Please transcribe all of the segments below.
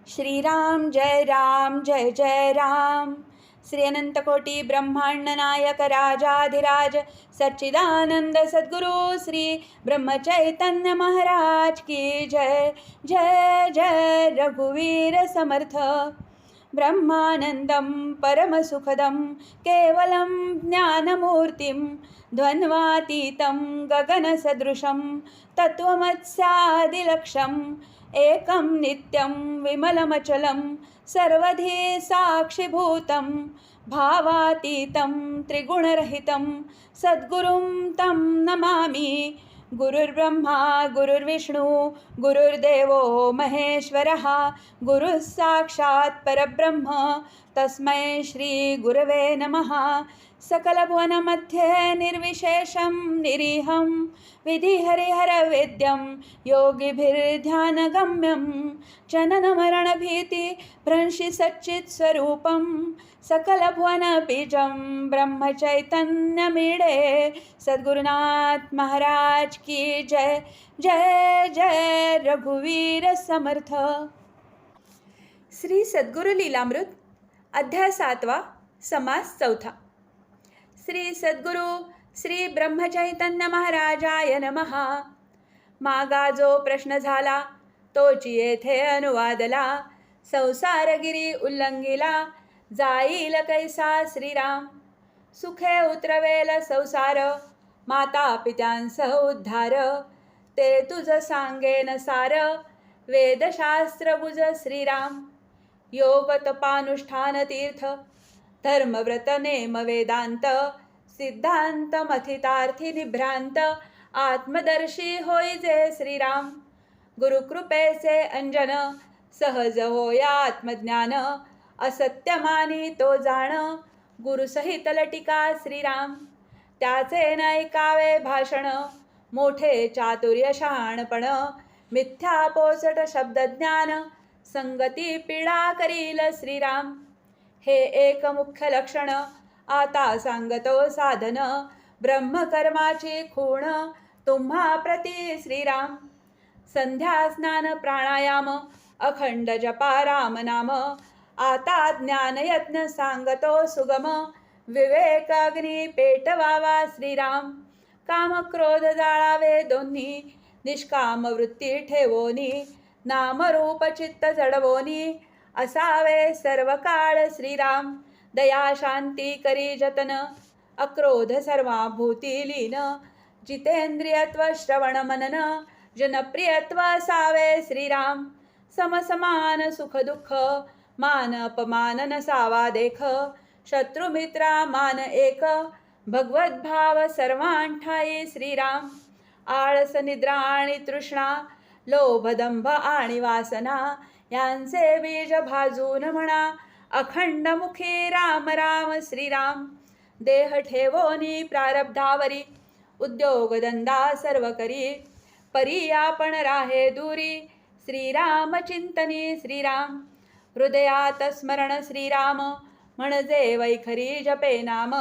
श्रीराम जय जय राम। श्री अनंतकोटी ब्रह्मांड नायक राजाधिराज सच्चिदानंद सद्गुरु श्री ब्रह्मचैतन्य महाराज की जय। जय जय रघुवीर समर्थ। ब्रह्मानंदं परमसुखदं केवलं ज्ञानमूर्तिं द्वन्द्वातीतं गगनसदृशं तत्त्वमस्यादिलक्ष्यम् एकं नित्यं विमलमचलं सर्वधी साक्षिभूतं भावातीतं त्रिगुणरहितं सद्गुरुं तं नमामि। गुरुर्ब्रह्मा गुरुर्विष्णू गुरुर्देवो महेश्वरः गुरुः साक्षात् परब्रह्म तस्मै श्री गुरवे नमः। सकलभुवनमध्ये निर्विशेषं निरीहं विधिहरिहरवेद्यं योगिभिर्ध्यानगम्यं जननमरणभीतिभ्रंशि सच्चित्स्वरूपं सकलभुवनबीजं ब्रह्मचैतन्यमीडे सद्गुरुनाथ महाराज की जय। जय जय रघुवीर समर्थ। श्री सद्गुरु लीलामृत अध्याय 7 समास 4। श्री सद्गुरु श्री ब्रह्मचैतन्य महाराजाय नमः। मागा जो प्रश्न झाला तोची येथे अनुवादला संसारगिरी उल्लंघिला जाईल कैसा श्रीराम। सुखे उतरवेल संसार माता पित्यांसह उद्धार ते तुझ सांगेन सार वेदशास्त्र बुज श्रीराम। योग तपानुष्ठान तीर्थ धर्मव्रत नेम वेदांत सिद्धांत मथितार्थी निभ्रांत आत्मदर्शी होई जे श्रीराम। गुरुकृपेचे अंजन सहज होया आत्मज्ञान असत्य मानी तो जाण गुरुसहित लटिका श्रीराम। त्याचे नैकावे भाषण मोठे चातुर्य शहाणपण मिथ्या पोचट शब्दज्ञान संगती पीडा करील श्रीराम। हे एक मुख्य लक्षण आता सांगतो साधन ब्रह्मकर्माची खूण तुम्हा प्रती श्रीराम। संध्या स्नान प्राणायाम अखंड जपा राम नाम आता ज्ञान यज्ञ सांगतो सुगम विवेक अग्नी पेटवावा श्रीराम। काम क्रोध जाळावे दोन्ही निष्काम वृत्ती ठेवोनी नाम रूप चित्त जडवोनी असावे सर्व काळ श्रीराम। दया शांती करी जतन अक्रोध सर्वाभूती लीन जितेंद्रियत्व श्रवण मनन जनप्रियत्व असावे श्रीराम। समसमान सुख दुःख मान अपमान नसावा देख शत्रुमित्रा मान एक भगवत भाव सर्वांठाई श्रीराम। आळस निद्रा आणि तृष्णा लोभ दंभ आणि वासना यांचे बीज भाजून म्हणा अखंड मुखी राम राम श्रीराम। देह ठेवोनी प्रारब्धावरी उद्योग धंदा सर्व करी परी आपण राहे दूरी श्रीराम चिंतनी श्रीराम। हृदयात स्मरण श्रीराम म्हणजे वैखरी जपे नाम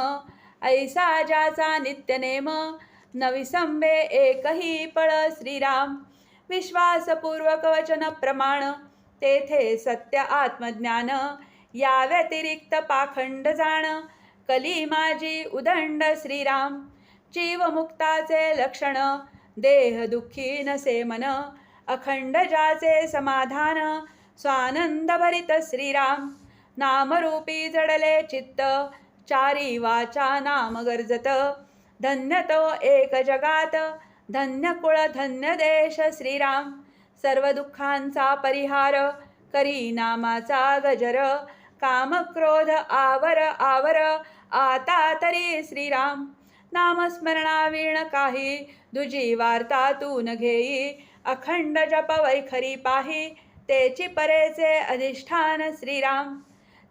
ऐसा ज्याचा नित्यनेम नविसंबे एकही पळ श्रीराम। विश्वासपूर्वक वचन प्रमाण तेथे सत्य आत्मज्ञान या व्यतिरिक्त पाखंड जाण कली माझी उदंड श्रीराम। जीवमुक्ताचे लक्षण देह दुःखी नसे मन अखंड जाचे समाधान स्वानंद भरित श्रीराम। नामरूपी जडले चित्त चारी वाचा नाम गर्जत धन्य तो एक जगात धन्य कुळ धन्य देश श्रीराम। सर्व दुःखांचा परिहार करी नामाचा गजर काम क्रोध आवर आवर आता तरी श्रीराम। नामस्मरणावीण काही दुजी वार्ता तू न घेई अखंड जप वैखरी पाही तेची परेचे अधिष्ठान श्रीराम।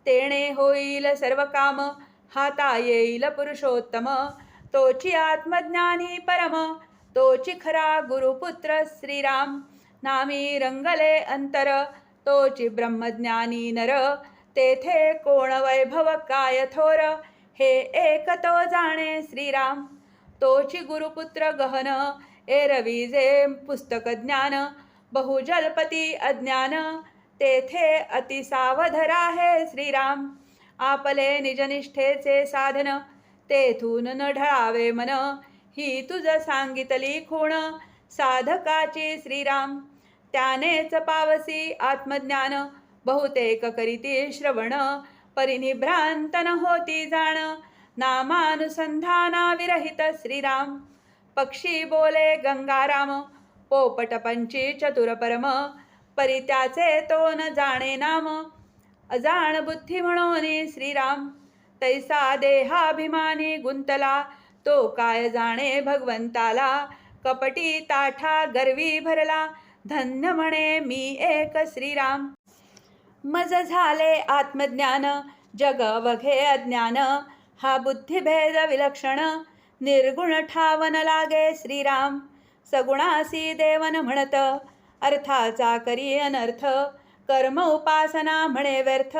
तेणे होईल सर्व काम हाता येईल पुरुषोत्तम तोची आत्मज्ञानी परम तोची खरा गुरुपुत्र श्रीराम। नामी रंगले अंतर तोची ब्रह्मज्ञानी नर तेथे कोण वैभव काय थोर हे एक तो जाणे श्रीराम। तोची गुरुपुत्र गहन एरवीजे पुस्तक ज्ञान बहुजलपती अज्ञान तेथे अतिसावध राहे श्रीराम. आपले निजनिष्ठेचे साधन तेथून न ढळावे मन. ही तुझ सांगितली खूण साधकाची श्रीराम. त्यानेच पावसी आत्मज्ञान बहुतेक करीती श्रवण. परिनिभ्रांत न होती जाण नामानुसंधाना विरहित श्रीराम. पक्षी बोले गंगाराम पोपट पंची चतुर परम. परी त्याचे तो न जाणे नाम अजाण बुद्धी म्हणून श्रीराम. तैसा देहाभिमानी गुंतला तो काय जाणे भगवंताला. कपटी ताठा गर्वी भरला धन्य म्हणे मी एक श्रीराम. मज झाले आत्मज्ञान जग वघे अज्ञान. हा बुद्धिभेद विलक्षण निर्गुण ठावन लागे श्रीराम. सगुणासी देवन म्हणत अर्थाचा करी अनर्थ. कर्म उपासना म्हणे व्यर्थ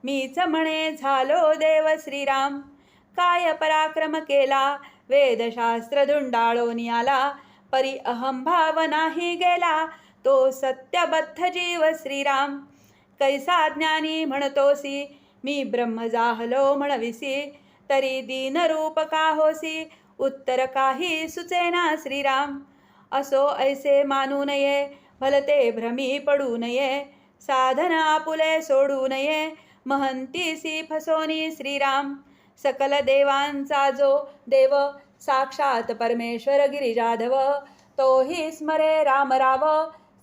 मीच म्हणे झालो देव श्रीराम. काय पराक्रम केला वेदशास्त्र धुंडाळून आला. परी अहंभाव नाही गेला तो सत्यबद्ध जीव श्रीराम. कैसा ज्ञानी म्हणतोसी मी ब्रह्म जाहलो म्हणविसी. तरी दीनरूप का होसी उत्तर काही सुचेना श्रीराम. असो ऐसे मानू नये भलते भ्रमी पडू नये. साधन आपुले सोडू नये महंतीसी फसोनी श्रीराम. सकल देवांचा जो देव साक्षात परमेश्वर गिरिजाधव. तोही स्मरे राम राव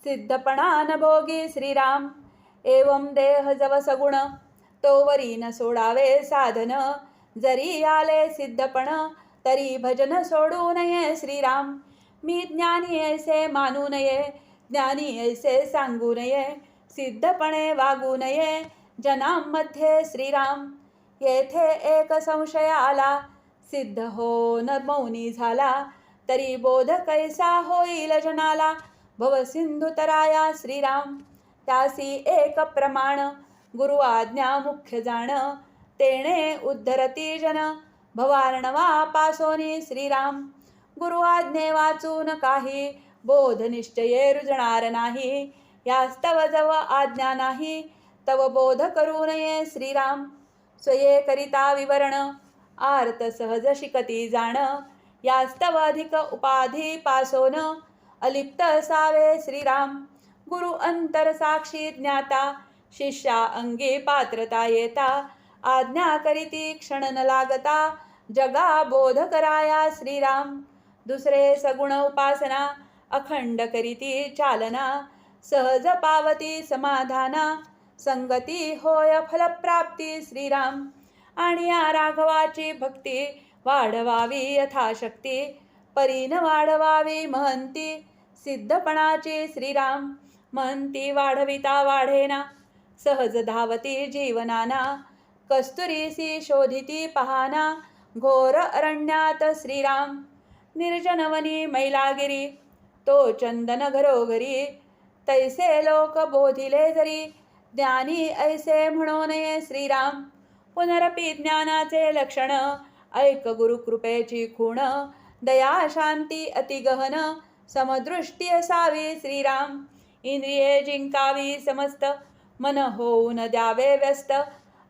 सिद्धपणान भोगी श्रीराम. एवं देह जव सगुण तोवरी न सोडावे साधन. जरी आले सिद्धपण तरी भजन सोडू नये श्रीराम. मी ज्ञानी ऐसे मानू नये ज्ञानी ऐसे सांगू नये. सिद्धपणे वागू नये जनांमध्ये श्रीराम. येथे एक संशय आला सिद्ध हो न मौनी झाला. तरी बोध कैसा होईल जनाला भवसिंधू तराया श्रीराम. त्यासी एक प्रमाण गुरु आज्ञा मुख्य जाण. तेणे उद्धरती जन भवार्णवा पासोनी श्रीराम. गुरु आज्ञे वाचून काही बोध निश्चये रुजणार नाही. यास्तव जव आज्ञा नाही तव बोध करू नये श्रीराम. स्वये करिता विवरण आर्त सहज शिकती जाण. यास्तव अधिक उपाधी पासोन अलिप्त असावे श्रीराम. गुरु अंतर साक्षी ज्ञाता शिष्या अंगी पात्रता येता. आज्ञा करीती क्षण न लागता जगा बोध कराया श्रीराम. दुसरे सगुण उपासना अखंड करीती चालना. सहज पावती समाधाना संगती होय फलप्राप्ती श्रीराम. आणि या राघवाची भक्ती वाढवावी यथाशक्ती. परीन वाढवावी महंती सिद्धपणाची श्रीराम. महंती वाढविता वाढेना सहज धावती जीवनाना. कस्तुरीसी शोधिती पहाना घोर अरण्यात श्रीराम. निर्जनवनी मैलागिरी तो चंदन घरोघरी. तैसे लोक बोधिले जरी ज्ञानी ऐसे म्हणू नये श्रीराम. पुनरपि ज्ञानाचे लक्षण ऐक गुरुकृपेची खूण. दया शांती अतिगहन समदृष्टी असावी श्रीराम. इंद्रिये जिंकावी समस्त मन होऊन द्यावे व्यस्त.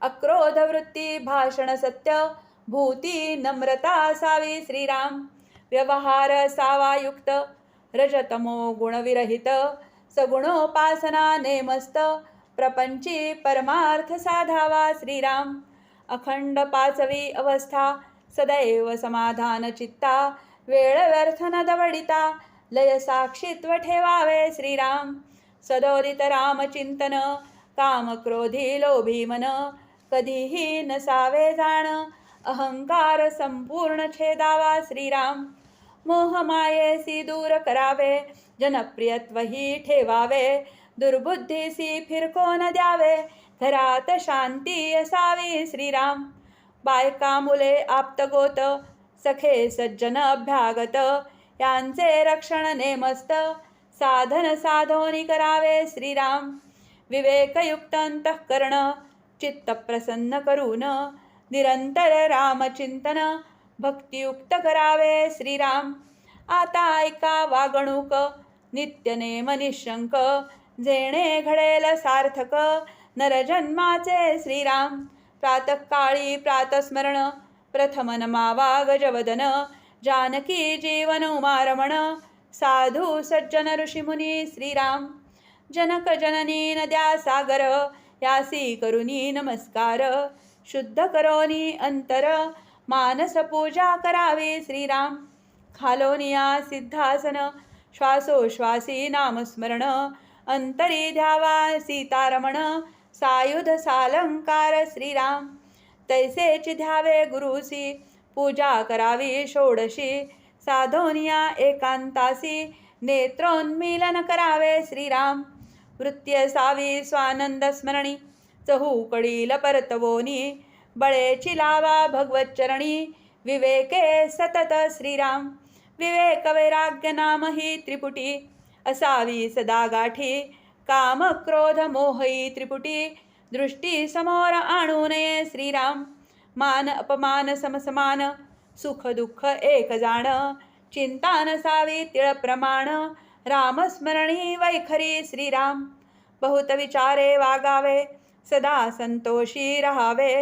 अक्रोध वृत्ती भाषण सत्य भूती नम्रता असावी श्रीराम. व्यवहार असावा युक्त रजतमो गुणविरहित. सगुणोपासना नेमस्त प्रपंची परमार्थ साधावा श्रीराम. अखंड पाचवी अवस्था सदैव समाधान चित्ता. वेळ व्यर्थ न दवडिता लय साक्षीत्व ठेवावे श्रीराम. सदोदित रामचिंतन काम क्रोधी लोभी मन. कधीही नसावे जाण अहंकार संपूर्ण छेदावा श्रीराम. मोहमायेसी दूर करावे जनप्रियत्व ही ठेवावे. दुर्बुद्धीसी फिरको न द्यावे घरात शांती असावी श्रीराम. बायका मुले आप्तगोत सखे सज्जन अभ्यागत. यांचे रक्षण नेमस्त साधन साधोनी करावे श्रीराम. विवेकयुक्त अंतःकरण चित्त प्रसन्न करून निरंतर रामचिंतन भक्तियुक्त करावे श्रीराम. आता ऐका वागणूक नित्य नेम निशंक जेणे घडेल सार्थक नरजन्माचे श्रीराम. प्रातःकाळी प्रातस्मरण प्रथम नमावा गजवदन. जानकी जीवन उमारमण साधू सज्जन ऋषीमुनी श्रीराम. जनक जननी नद्या सागर यासी करुनी नमस्कार. शुद्ध करोनी अंतर मानस पूजा करावी श्रीराम. खालोनिया सिद्धासन श्वासोश्वासी नामस्मरण. अंतरी ध्यावा सीतारमण सायुध सालंकार श्रीराम. तैसेची ध्यावे गुरुसी पूजा करावी षोडशी. साधोनिया एकांतासी नेत्रोन्मीलन करावे श्रीराम. वृत्ती असावी स्वानंद स्मरणी चहूकडील परतवोनी. बळेची लावा भगवच्चरणी विवेके सतत श्रीराम. विवेक वैराग्य नाम ही त्रिपुटी असावी सदा गाठी. काम क्रोध मोहई त्रिपुटी दृष्टी समोर आणू नये श्रीराम. मान अपमान समसमान सुख दुःख एक जाण. चिंता नसावी तिळ प्रमाण रामस्मरणी वैखरी श्रीराम. बहुत विचारे वागावे सदा संतोषी रहावे.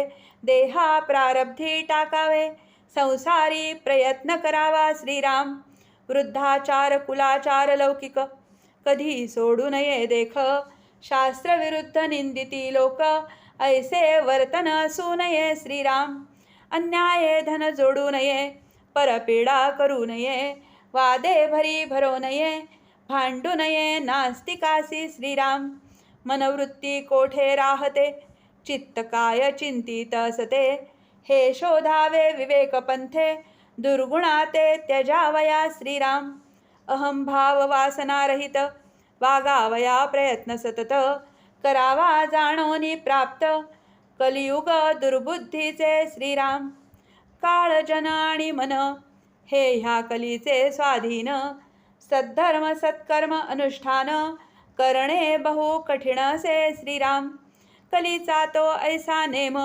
देहा प्रारब्धी टाकावे संसारी प्रयत्न करावा श्रीराम. वृद्धाचार कुलाचार लौकिक कधी सोडू नये देख. शास्त्रविरुद्ध निंदिती लोक ऐसे वर्तन असू नये श्रीराम. अन्याये धन जोडू नये परपीडा करू नये. वादे भरी भरो नये भांडू नये नास्तिकासी श्रीराम. मनवृत्ती कोठे राहते चित्त काय चिंतित असते. हे शोधावे विवेकपंथे दुर्गुणाते त्यजावया श्रीराम. अहंभाव वासनारहित वागावया प्रयत्न सतत. करावा जाणोनी प्राप्त कलियुग दुर्बुद्धीचे श्रीराम. काळ जन आणि मन हे ह्या कलीचे स्वाधीन. सद्धर्म सत्कर्म अनुष्ठान करणे बहु कठीण असे श्रीराम. कलीचा तो ऐसा नेम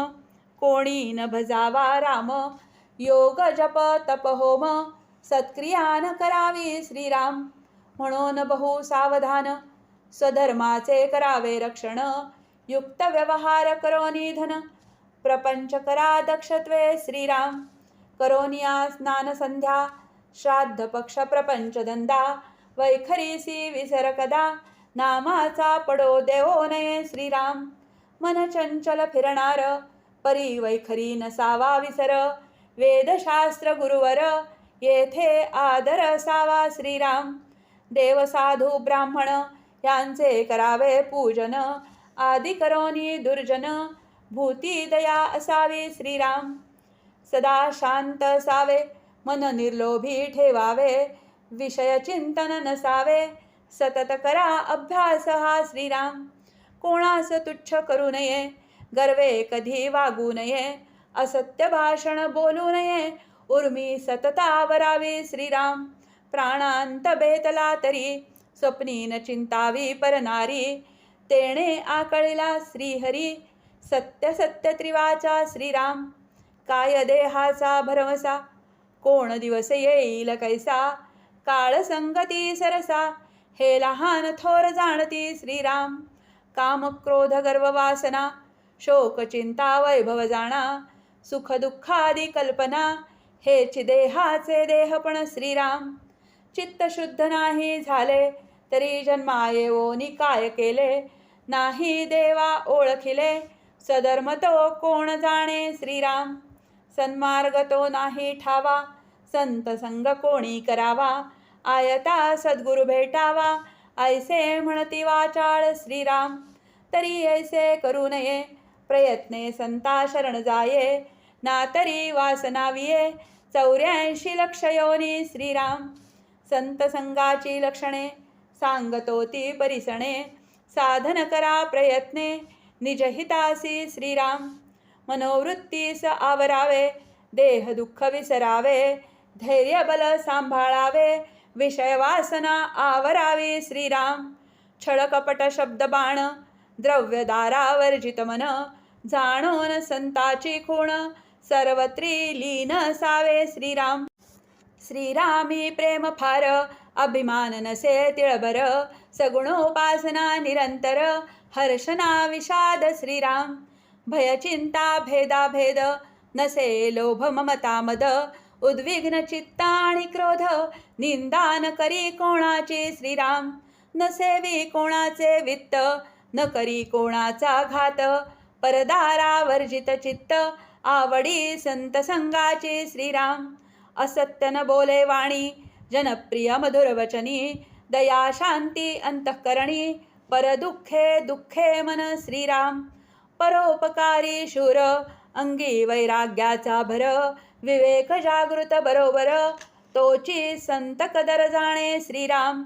कोणी न भजावा राम. योग जप तप होम सत्क्रियान करावी श्रीराम. म्हणून बहु सावधान स्वधर्माचे करावे रक्षण. युक्त व्यवहार करो निधन प्रपंच करा दक्षत्वे श्रीराम. करोनिया स्नान संध्या श्राद्ध पक्ष प्रपंच धंदा. वैखरीसी विसर कदा नामाचा पडो देवो नये श्रीराम. मन चंचल फिरणार परी वैखरी नसावा विसर. वेदशास्त्र गुरुवर येथे आदर असावा श्रीराम. देव साधू ब्राह्मण यांचे करावे पूजन. आदि करोनी दुर्जन भूती दया असावी श्रीराम. सदा शांत असावे मन निर्लोभी ठेवावे. विषय चिंतन नसावे सतत करा अभ्यास हा श्रीराम. कोणास तुच्छ करू नये गर्वे कधी वागू नये. असत्य भाषण बोलू नये उर्मी सतत आवरावी श्रीराम. प्राणांत बेतला तरी स्वप्नी न चिंतावी परनारी. तेणे आकळिला श्रीहरी सत्य सत्य त्रिवाचा श्रीराम. काय देहाचा भरवसा कोण दिवस येईल कैसा. काळ संगती सरसा हे लहान थोर जाणती श्रीराम. काम क्रोध गर्व वासना शोक चिंता वैभव जाणा. सुख दुःखादी कल्पना हेच देहाचे देहपण श्रीराम. चित्त शुद्ध नाही झाले तरी जन्मा येवोनी काय केले. नाही देवा ओळखिले सधर्म तो कोण जाणे श्रीराम. सन्मार्ग तो नाही ठावा संत संग कोणी करावा. आयता सद्गुरु भेटावा ऐसे म्हणती वाचाळ श्रीराम. तरी ऐसे करू नये प्रयत्ने संता शरण जाये. ना तरी वासनाविये 84 लक्ष योनी श्रीराम. संत संगाची लक्षणे सांगतो ती परिसणे. साधन करा प्रयत्ने निजहितासी श्रीराम. मनोवृत्तीस आवरावे देह दुःख विसरावे. धैर्य बल सांभाळावे विषय वासना आवरावी श्रीराम. छळकपट शब्द बाण द्रव्यदारा वर्जित मन. जाणून संताची खूण सर्वत्री लीन असावे श्रीराम. श्रीरामी प्रेम फार अभिमान नसे तिळभर. सगुणोपासना निरंतर हर्षना विषाद श्रीराम भयचिंता भेदाभेद नसे लोभ ममता मद उद्विग्न चित्ता आणि क्रोध निंदा न करी कोणाची श्रीराम न सेवी कोणाचे वित्त न करी कोणाचा घात परदारा वर्जित चित्त आवडी संत संगाची श्रीराम असत्य न बोले वाणी जनप्रिय मधुर वचनी दया शांती अंतःकरणी परदुःखे दुःखे मन श्रीराम परोपकारी शूर अंगी वैराग्याचा भर विवेक जागृत बरोबर तोची संत कदर जाणे श्रीराम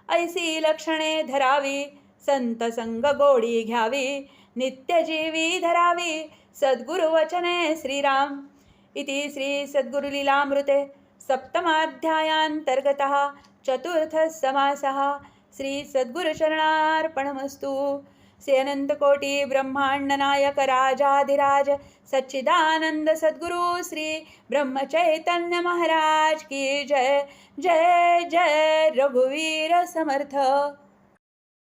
ऐसी लक्षणे धरावी संत संग गोडी घ्यावी नित्यजीवी धरावी सद्गुरु वचने श्रीराम इति श्री सद्गुरुलीलामृते सप्तमाध्यायान्तर्गतः चतुर्थ समासः श्री सद्गुरुचरणार्पणमस्तु श्री अनंतकोटि ब्रह्मांड नायक राजाधिराज सच्चिदानंद सद्गुरु श्री ब्रह्मचैतन्य महाराज की जय जय जय रघुवीर समर्थ।